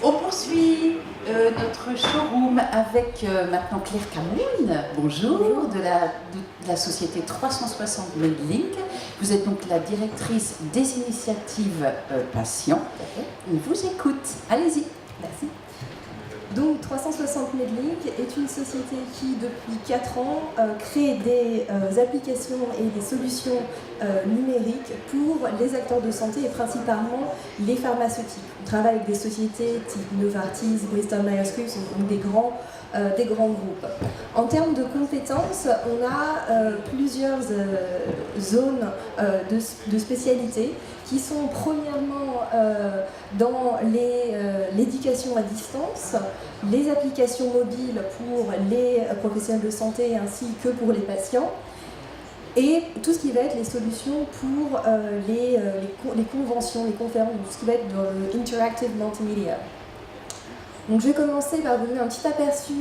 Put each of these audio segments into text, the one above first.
On poursuit notre showroom avec maintenant Claire Camoun. Bonjour, de la société 360 Medlink. Vous êtes donc la directrice des initiatives patients. On vous écoute. Allez-y. Merci. Donc 360 Medlink est une société qui, depuis 4 ans, crée des applications et des solutions numériques pour les acteurs de santé et principalement les pharmaceutiques. On travaille avec des sociétés type Novartis, Bristol Myers Squibb, donc des grands groupes. En termes de compétences, on a plusieurs zones de spécialité qui sont premièrement dans l'éducation à distance, les applications mobiles pour les professionnels de santé ainsi que pour les patients, et tout ce qui va être les solutions pour les conventions, les conférences, tout ce qui va être dans le interactive multimédia. Donc je vais commencer par vous donner un petit aperçu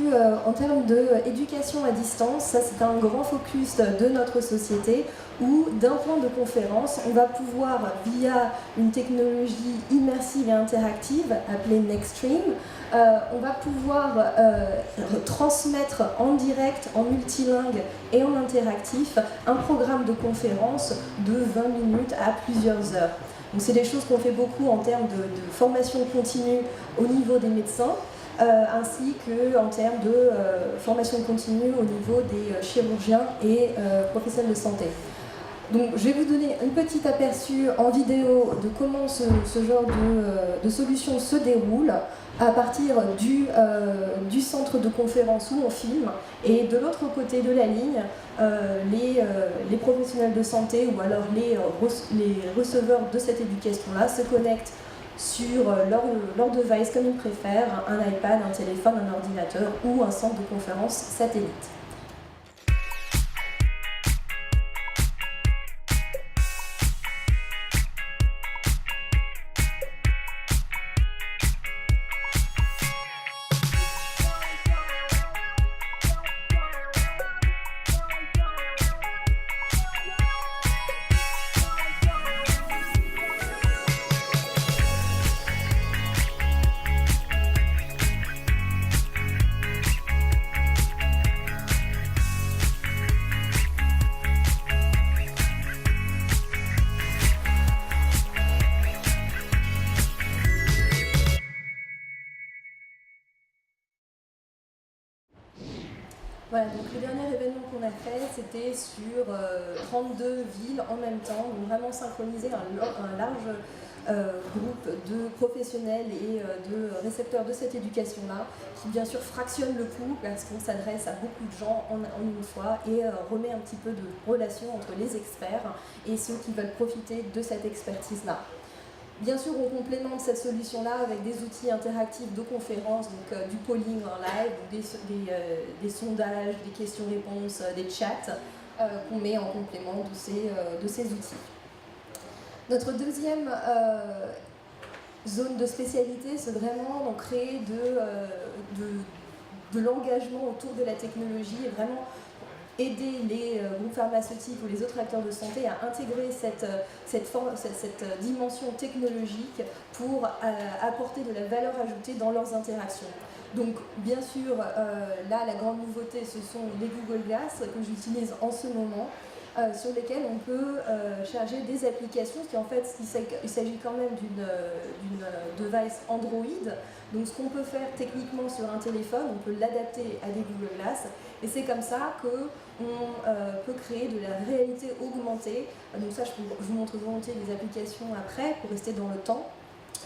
en termes d'éducation à distance. Ça, c'est un grand focus de notre société où, d'un point de conférence, on va pouvoir, via une technologie immersive et interactive appelée Nextstream, on va pouvoir transmettre en direct, en multilingue et en interactif un programme de conférence de 20 minutes à plusieurs heures. Donc c'est des choses qu'on fait beaucoup en termes de formation continue au niveau des médecins, ainsi qu'en termes de formation continue au niveau des chirurgiens et professionnels de santé. Donc je vais vous donner un petit aperçu en vidéo de comment ce genre de solution se déroule à partir du centre de conférence où on filme, et de l'autre côté de la ligne, les professionnels de santé ou alors les receveurs de cette éducation-là se connectent sur leur device comme ils préfèrent, un iPad, un téléphone, un ordinateur ou un centre de conférence satellite. Voilà, donc le dernier événement qu'on a fait, c'était sur 32 villes en même temps, donc vraiment synchroniser un large groupe de professionnels et de récepteurs de cette éducation-là, qui bien sûr fractionne le coût parce qu'on s'adresse à beaucoup de gens en une fois et remet un petit peu de relation entre les experts et ceux qui veulent profiter de cette expertise-là. Bien sûr, on complémente cette solution-là avec des outils interactifs de conférences, donc du polling en live, des sondages, des questions-réponses, des chats qu'on met en complément de ces outils. Notre deuxième zone de spécialité, c'est vraiment donc, créer de l'engagement autour de la technologie et vraiment aider les groupes pharmaceutiques ou les autres acteurs de santé à intégrer cette dimension technologique pour apporter de la valeur ajoutée dans leurs interactions. Donc bien sûr, là la grande nouveauté, ce sont les Google Glass que j'utilise en ce moment, sur lesquels on peut charger des applications, qui en fait il s'agit quand même d'une device Android. Donc ce qu'on peut faire techniquement sur un téléphone, on peut l'adapter à des Google Glass, et c'est comme ça qu'on peut créer de la réalité augmentée. Donc ça, je vous montre volontiers les applications après pour rester dans le temps.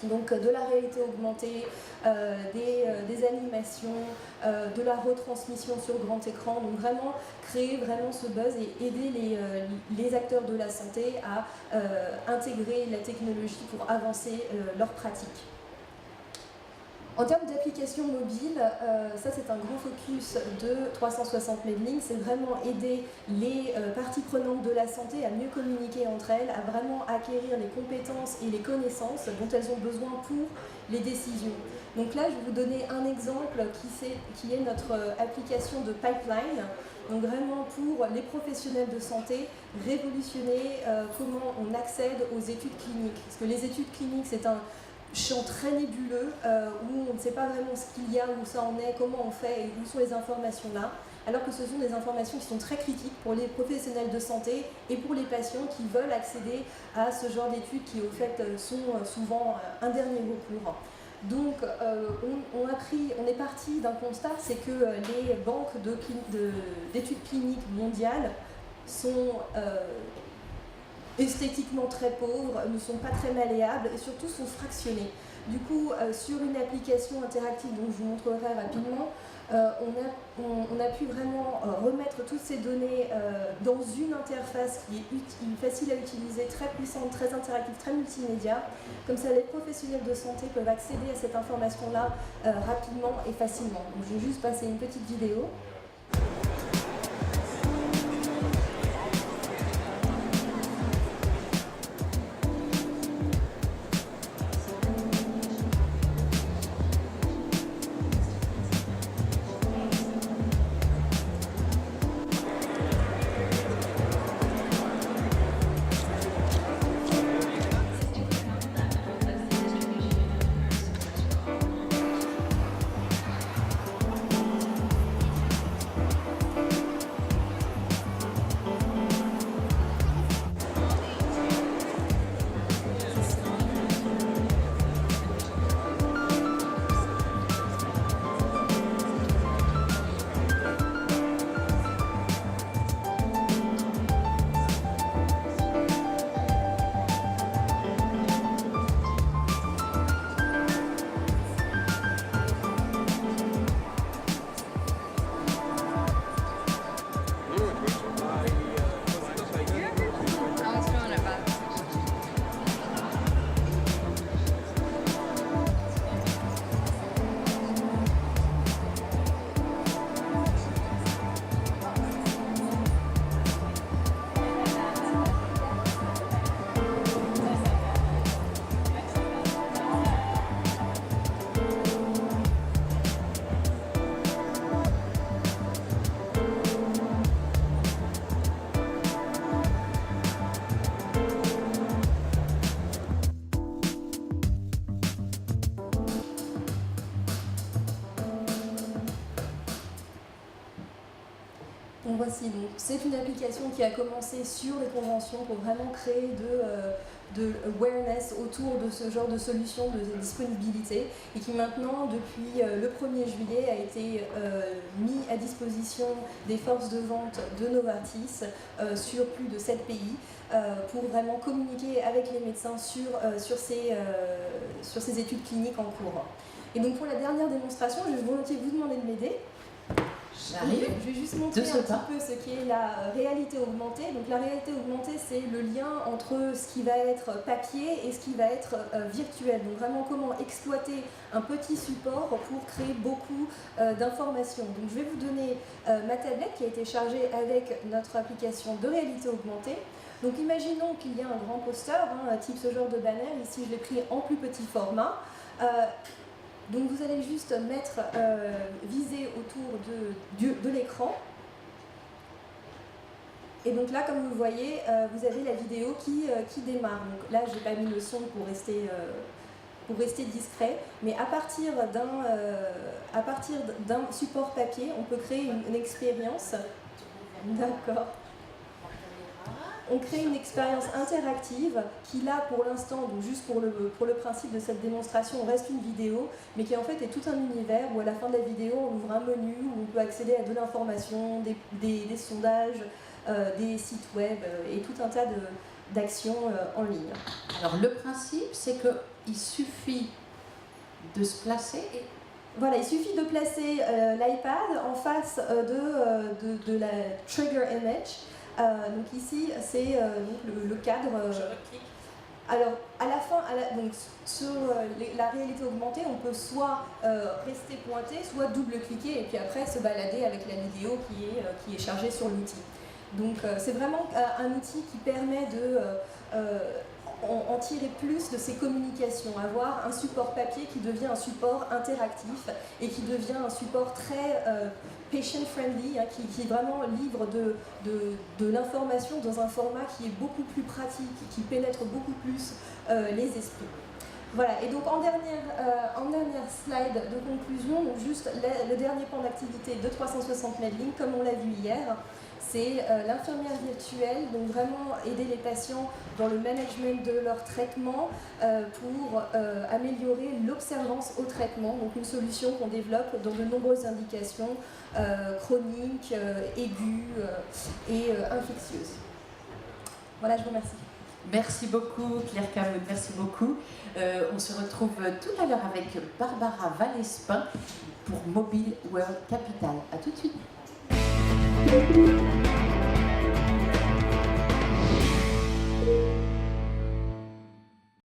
Donc de la réalité augmentée, des animations, de la retransmission sur grand écran, donc vraiment créer vraiment ce buzz et aider les acteurs de la santé à intégrer la technologie pour avancer leurs pratiques. En termes d'applications mobiles, ça c'est un gros focus de 360 Medlink, c'est vraiment aider les parties prenantes de la santé à mieux communiquer entre elles, à vraiment acquérir les compétences et les connaissances dont elles ont besoin pour les décisions. Donc là, je vais vous donner un exemple qui est notre application de pipeline. Donc vraiment pour les professionnels de santé, révolutionner comment on accède aux études cliniques. Parce que les études cliniques, c'est un champ très nébuleux où on ne sait pas vraiment ce qu'il y a, où ça en est, comment on fait et où sont les informations là, alors que ce sont des informations qui sont très critiques pour les professionnels de santé et pour les patients qui veulent accéder à ce genre d'études qui au fait sont souvent un dernier recours. Donc on est parti d'un constat, c'est que les banques d'études cliniques mondiales sont esthétiquement très pauvres, ne sont pas très malléables et surtout sont fractionnés. Du coup, sur une application interactive dont je vous montrerai rapidement, on a pu vraiment remettre toutes ces données dans une interface qui est facile à utiliser, très puissante, très interactive, très multimédia. Comme ça, les professionnels de santé peuvent accéder à cette information-là rapidement et facilement. Donc, je vais juste passer une petite vidéo. Donc voici, donc c'est une application qui a commencé sur les conventions pour vraiment créer de awareness autour de ce genre de solution de disponibilité et qui maintenant, depuis le 1er juillet, a été mis à disposition des forces de vente de Novartis sur plus de 7 pays pour vraiment communiquer avec les médecins sur ces études cliniques en cours. Et donc pour la dernière démonstration, je vais volontiers vous demander de m'aider. J'arrive. Je vais juste montrer un petit peu ce qu'est la réalité augmentée. Donc la réalité augmentée, c'est le lien entre ce qui va être papier et ce qui va être virtuel. Donc vraiment comment exploiter un petit support pour créer beaucoup d'informations. Donc je vais vous donner ma tablette qui a été chargée avec notre application de réalité augmentée. Donc imaginons qu'il y a un grand poster, type ce genre de banner. Ici je l'ai pris en plus petit format. Donc vous allez juste viser autour de l'écran. Et donc là, comme vous le voyez, vous avez la vidéo qui démarre. Donc là, je n'ai pas mis le son pour rester discret. Mais à partir d'un support papier, on peut créer une expérience. D'accord. On crée une expérience interactive qui là pour l'instant, donc juste pour le principe de cette démonstration, reste une vidéo, mais qui en fait est tout un univers où à la fin de la vidéo on ouvre un menu où on peut accéder à de l'information, des sondages, des sites web et tout un tas d'actions en ligne. Alors le principe c'est qu'il suffit de se placer et... Voilà, il suffit de placer l'iPad en face de la trigger image. Donc ici, c'est le cadre. Je reclique. Alors, à la fin, donc, sur la réalité augmentée, on peut soit rester pointé, soit double-cliquer et puis après se balader avec la vidéo qui est chargée sur l'outil. Donc, c'est vraiment un outil qui permet en tirer plus de ces communications, avoir un support papier qui devient un support interactif et qui devient un support très patient-friendly, hein, qui vraiment livre de l'information dans un format qui est beaucoup plus pratique, qui pénètre beaucoup plus les esprits. Voilà, et donc en dernière slide de conclusion, donc juste le dernier plan d'activité de 360 Medlink, comme on l'a vu hier, c'est l'infirmière virtuelle, donc vraiment aider les patients dans le management de leur traitement pour améliorer l'observance au traitement, donc une solution qu'on développe dans de nombreuses indications chroniques, aiguës et infectieuses. Voilà, je vous remercie. Merci beaucoup Claire Camoun, merci beaucoup. On se retrouve tout à l'heure avec Barbara Vallespin pour Mobile World Capital. A tout de suite.